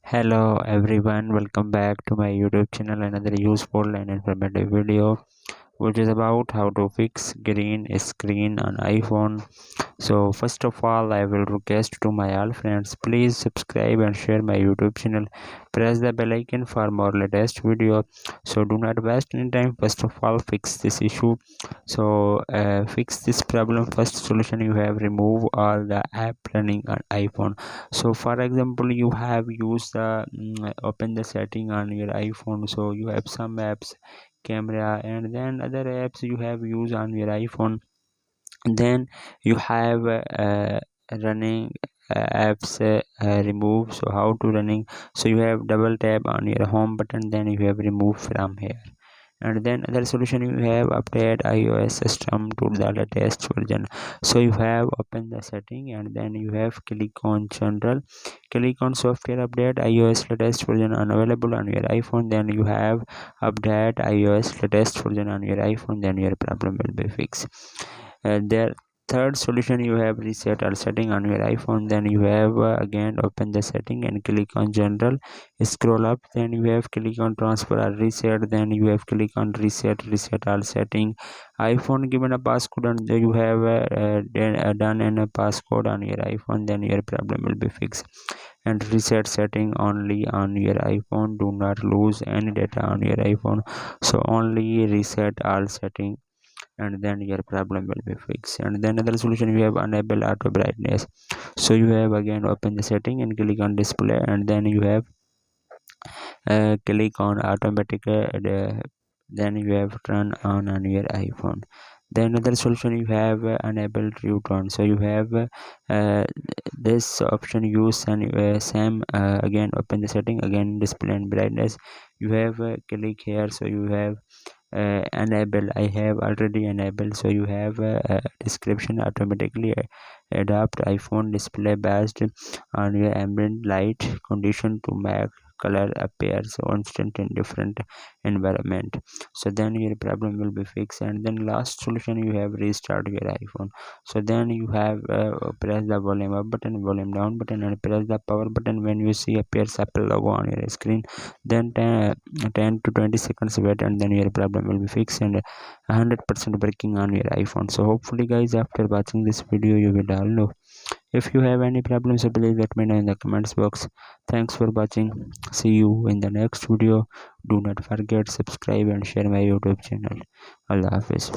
Hello everyone, welcome back to my YouTube channel. Another useful and informative video which is about how to fix green screen on iPhone. So first of all, I will request to my all friends, please subscribe and share my YouTube channel. Press the bell icon for more latest video. So do not waste any time. First of all, fix this issue. So fix this problem. First solution, you have remove all the app running on iPhone. So for example, you have used the open the setting on your iPhone. So you have some apps, camera, and then other apps you have used on your iPhone. Then you have running apps remove. So how to running? So you have double tap on your home button, then you have remove from here. And then other solution, you have update iOS system to the latest version. So you have open the setting and then you have click on general, click on software update iOS latest version unavailable on your iPhone, then you have update iOS latest version on your iPhone, then your problem will be fixed. There third solution, you have reset all setting on your iPhone, then you have again open the setting and click on general, scroll up, then you have click on transfer or reset, then you have click on reset all setting iPhone, given a passcode and you have done a passcode on your iPhone, then your problem will be fixed. And reset setting only on your iPhone, do not lose any data on your iPhone, so only reset all setting and then your problem will be fixed. And then another solution, you have enable auto brightness. So you have again open the setting and click on display, and then you have click on automatic then you have turn on your iPhone. Then another solution, you have enable return. So you have this option use and same again open the setting, again display and brightness, you have click here. So you have enable, I have already enabled. So you have description automatically adapt iPhone display based on your ambient light condition to make color appears constant in different environment. So then your problem will be fixed. And then last solution, you have restart your iPhone. So then you have press the volume up button, volume down button, and press the power button. When you see appears Apple logo on your screen, then 10 to 20 seconds wait, and then your problem will be fixed and 100% working on your iPhone. So hopefully guys, after watching this video, you will all know. If you have any problems, so please let me know in the comments box. Thanks for watching. See you in the next video. Do not forget subscribe and share my YouTube channel. Allah Hafiz.